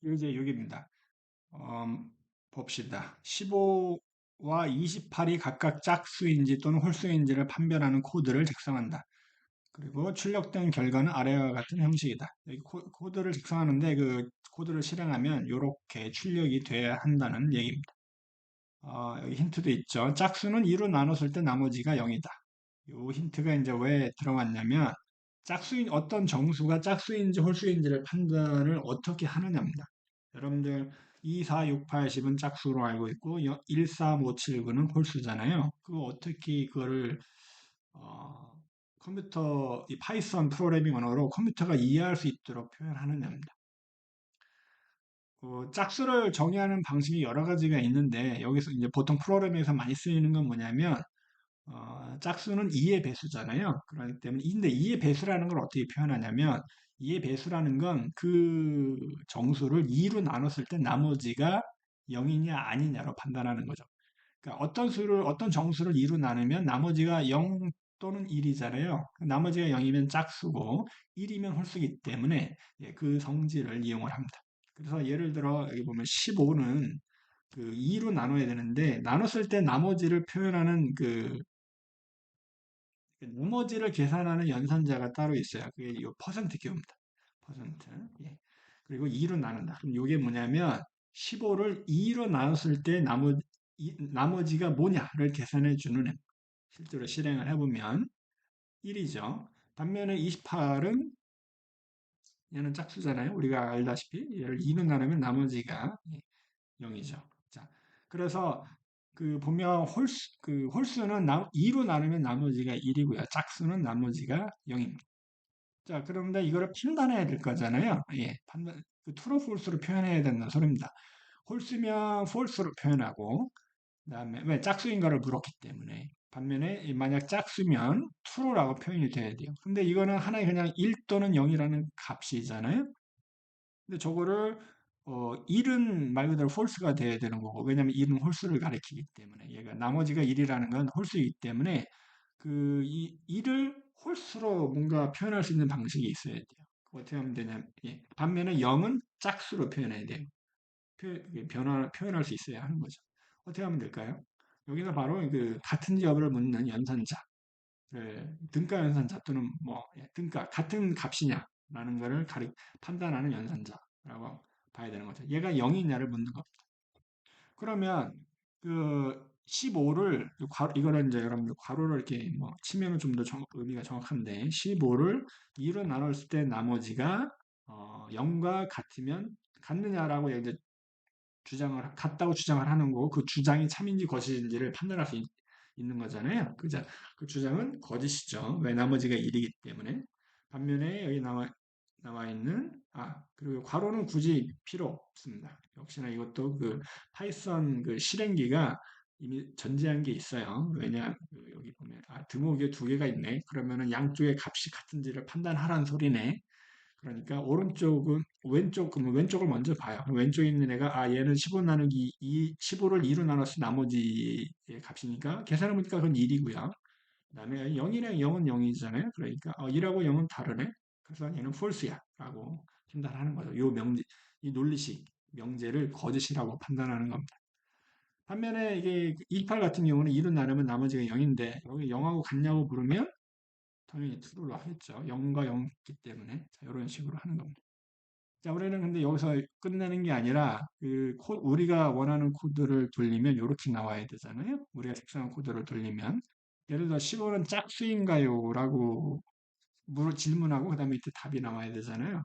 이제 여기입니다. 봅시다. 15와 28이 각각 짝수인지 또는 홀수인지를 판별하는 코드를 작성한다. 그리고 출력된 결과는 아래와 같은 형식이다. 여기 코드를 작성하는데 그 코드를 실행하면 이렇게 출력이 돼야 한다는 얘기입니다. 여기 힌트도 있죠. 짝수는 2로 나눴을 때 나머지가 0이다. 이 힌트가 이제 왜 들어갔냐면 어떤 정수가 짝수인지 홀수인지를 판단을 어떻게 하느냐입니다. 여러분들 2, 4, 6, 8, 10은 짝수로 알고 있고 1, 4, 5, 7, 9는 홀수잖아요. 그거 어떻게 그거를 어, 이 파이썬 프로그래밍 언어로 컴퓨터가 이해할 수 있도록 표현하느냐입니다. 짝수를 정의하는 방식이 여러 가지가 있는데 여기서 이제 보통 프로그램에서 많이 쓰이는 건 뭐냐면 짝수는 2의 배수잖아요. 그렇기 때문에 근데 2의 배수라는 걸 어떻게 표현하냐면 2의 배수라는 건 그 정수를 2로 나눴을 때 나머지가 0이냐 아니냐로 판단하는 거죠. 그러니까 어떤 정수를 2로 나누면 나머지가 0 또는 1이잖아요. 나머지가 0이면 짝수고 1이면 홀수기 때문에 예, 그 성질을 이용을 합니다. 그래서 예를 들어 여기 보면 15는 그 2로 나눠야 되는데 나눴을 때 나머지를 표현하는 그 나머지를 계산하는 연산자가 따로 있어요. 그게 이 퍼센트 기호입니다. 퍼센트. 예. 그리고 2로 나눈다. 그럼 이게 뭐냐면 15를 2로 나눴을 때 나머지가 뭐냐를 계산해 주는 앱. 실제로 실행을 해보면 1이죠. 반면에 28은 얘는 짝수잖아요. 우리가 알다시피 얘를 2로 나누면 나머지가 0이죠. 자, 그래서 그 보면 홀수는 2로 나누면 나머지가 1이고요. 짝수는 나머지가 0입니다. 자, 그런데 이거를 판단해야 될 거잖아요. 예, true, false로 표현해야 된다는 소리입니다. 홀수면 false로 표현하고, 그다음에 왜 짝수인가를 물었기 때문에. 반면에 만약 짝수면 true라고 표현이 돼야 돼요. 근데 이거는 하나의 그냥 1 또는 0이라는 값이잖아요. 근데 저거를 1은 말 그대로 false가 돼야 되는 거고, 왜냐면 1은 홀수를 가리키기 때문에 얘가 나머지가 1이라는 건 홀수이기 때문에 이 1을 홀수로 뭔가 표현할 수 있는 방식이 있어야 돼요. 어떻게 하면 되냐면 예. 반면에 0은 짝수로 표현해야 돼요. 표현할 수 있어야 하는 거죠. 어떻게 하면 될까요? 여기서 바로 그 같은 여부를 묻는 연산자를 등가 연산자 또는 뭐 등가 같은 값이냐라는 것을 판단하는 연산자라고 봐야 되는 거죠. 얘가 0이냐를 묻는 겁니다. 그러면 그 15를 이거는 이제 여러분들 괄호를 이렇게 뭐 치면은 좀 더 의미가 정확한데 15를 2로 나눴을 때 나머지가 0과 같느냐라고 이제 같다고 주장을 하는 거고 그 주장이 참인지 거짓인지를 판단할 수 있는 거잖아요. 그죠? 그 주장은 거짓이죠. 왜 나머지가 1이기 때문에. 반면에 여기 나와 있는 그리고 괄호는 굳이 필요 없습니다. 역시나 이것도 그 파이썬 그 실행기가 이미 전제한 게 있어요. 왜냐 여기 보면 드목이 두 개가 있네. 그러면은 양쪽의 값이 같은지를 판단하라는 소리네. 그러니까 그러면 왼쪽을 먼저 봐요. 왼쪽에 있는 애가 얘는 15 나누기 15를 2로 나눴을 나머지의 값이니까 계산해 보니까 그건 1이고요. 그다음에 0이랑 0은 0이잖아요. 그러니까 1하고 0은 다르네. 그래서 얘는 false야라고 판단하는 거죠. 이 논리식 명제를 거짓이라고 판단하는 겁니다. 반면에 이게 28 같은 경우는 2로 나누면 나머지가 0인데 여기 0하고 같냐고 물으면 당연히 true로 하겠죠. 0과 0이기 때문에 이런 식으로 하는 겁니다. 자, 우리는 근데 여기서 끝내는 게 아니라 우리가 원하는 코드를 돌리면 이렇게 나와야 되잖아요. 우리가 작성한 코드를 돌리면 예를 들어 15는 짝수인가요? 라고 질문하고 그다음에 밑에 답이 나와야 되잖아요.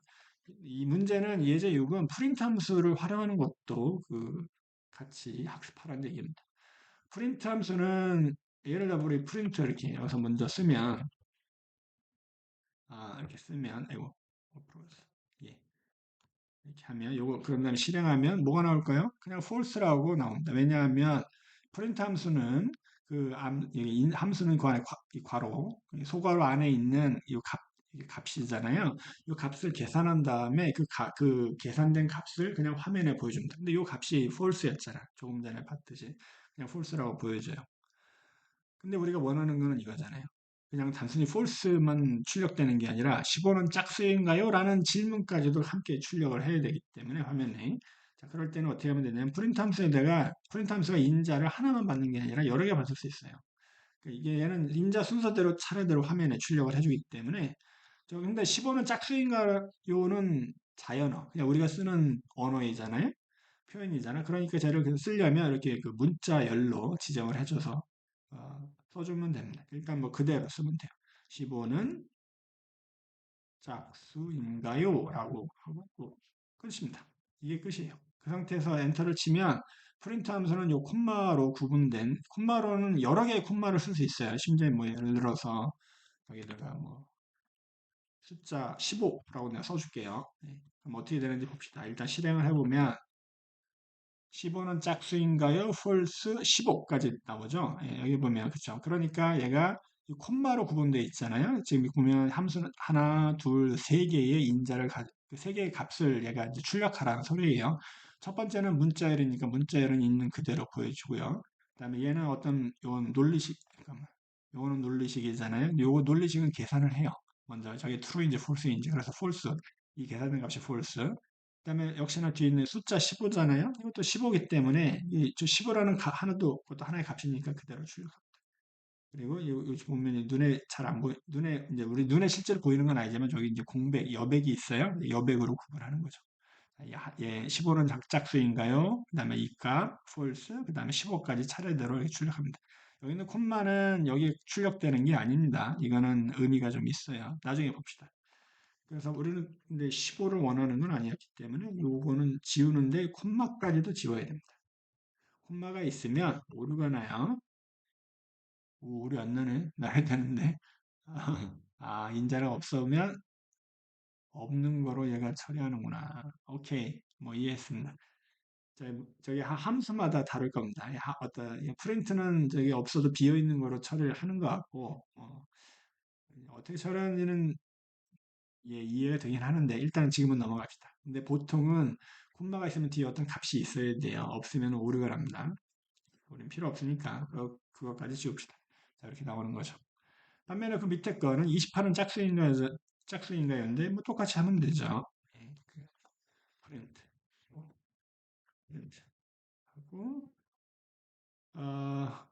이 문제는 예제 6은 프린트 함수를 활용하는 것도 같이 학습하라는 얘기입니다. 프린트 함수는 예를 들어 우리 프린트 이렇게 여기서 먼저 쓰면 이렇게 쓰면 아이고 예. 이렇게 하면 그런 다음에 실행하면 뭐가 나올까요? 그냥 false라고 나옵니다. 왜냐하면 프린트 함수는 이 함수는 그 안에 이 괄호, 소괄호 안에 있는 이 값이잖아요. 이 값을 계산한 다음에 그 계산된 값을 그냥 화면에 보여줍니다. 근데 이 값이 false였잖아. 조금 전에 봤듯이 그냥 false라고 보여줘요. 근데 우리가 원하는 거는 이거잖아요. 그냥 단순히 false만 출력되는 게 아니라 15는 짝수인가요? 라는 질문까지도 함께 출력을 해야 되기 때문에 화면에 자 그럴 때는 어떻게 하면 되냐면 프린트 함수에다가 프린트 함수가 인자를 하나만 받는 게 아니라 여러 개 받을 수 있어요. 그러니까 이게 얘는 인자 순서대로 차례대로 화면에 출력을 해주기 때문에 근데 15는 짝수인가요는 자연어 그냥 우리가 쓰는 언어이잖아요. 표현이잖아. 그러니까 쟤를 계속 쓰려면 이렇게 그 문자열로 지정을 해줘서 써주면 됩니다. 일단 뭐 그대로 쓰면 돼요. 15는 짝수인가요? 라고 하고 끝입니다. 이게 끝이에요. 그 상태에서 엔터를 치면 프린트 함수는 요 콤마로 구분된 콤마로는 여러 개의 콤마를 쓸 수 있어요. 심지어 뭐 예를 들어서 여기다가 뭐 숫자 15라고 내가 써줄게요. 네. 그럼 어떻게 되는지 봅시다. 일단 실행을 해보면 15는 짝수인가요? false 15까지 나오죠. 예, 여기 보면 그렇죠. 그러니까 얘가 이 콤마로 구분되어 있잖아요. 지금 보면 함수는 하나, 둘, 세 개의 인자를 세 개의 값을 얘가 이제 출력하라는 소리예요. 첫 번째는 문자열이니까 문자열은 있는 그대로 보여주고요. 그다음에 얘는 어떤 요건 논리식 잠깐만. 요거는 논리식이잖아요. 요거 논리식은 계산을 해요. 먼저 저게 true인지 false인지 그래서 false 이 계산된 값이 false. 그다음에 역시나 뒤에 있는 숫자 15잖아요. 이것도 15이기 때문에 저 15라는 하나도 그것도 하나의 값이니까 그대로 출력합니다. 그리고 여기 보면 눈에 잘 안 보이 눈에 이제 우리 눈에 실제로 보이는 건 아니지만 저기 이제 공백 여백이 있어요. 여백으로 구분하는 거죠. 예, 15는 작작수인가요? 그다음에 이 값, false, 그다음에 15까지 차례대로 이렇게 출력합니다. 여기는 콤마는 여기 출력되는 게 아닙니다. 이거는 의미가 좀 있어요. 나중에 봅시다. 그래서 우리는 근데 15를 원하는 건 아니었기 때문에 요거는 지우는데 콤마까지도 지워야 됩니다. 콤마가 있으면 오류가 나요. 오류 안 나네. 나야 되는데. 인자가 없으면 없는 거로 얘가 처리하는구나. 오케이. 뭐 이해했습니다. 저기 함수마다 다를 겁니다. 어떤 프린트는 저기 없어도 비어 있는 거로 처리를 하는 것 같고 어떻게 처리하는지는 예, 이해가 되긴 하는데 일단 지금은 넘어갑시다. 근데 보통은 콤마가 있으면 뒤에 어떤 값이 있어야 돼요. 없으면 오류가 납니다. 우린 필요 없으니까 그것까지 지웁시다. 자, 이렇게 나오는 거죠. 반면에 그 밑에 거는 28은 짝수인가요인데 뭐 똑같이 하면 되죠. 예, 프린트 프린트 하고 어,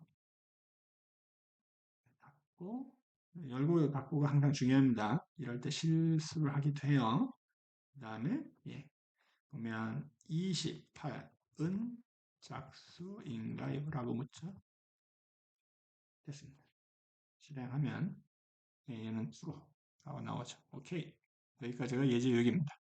닫고 열고 닫고가 항상 중요합니다. 이럴 때 실수를 하기도 해요. 그 다음에 예, 보면 28은 짝수인가요? 라고 묻죠. 됐습니다. 실행하면 얘는 true 라고 나오죠. 오케이. 여기까지가 예제 요기입니다.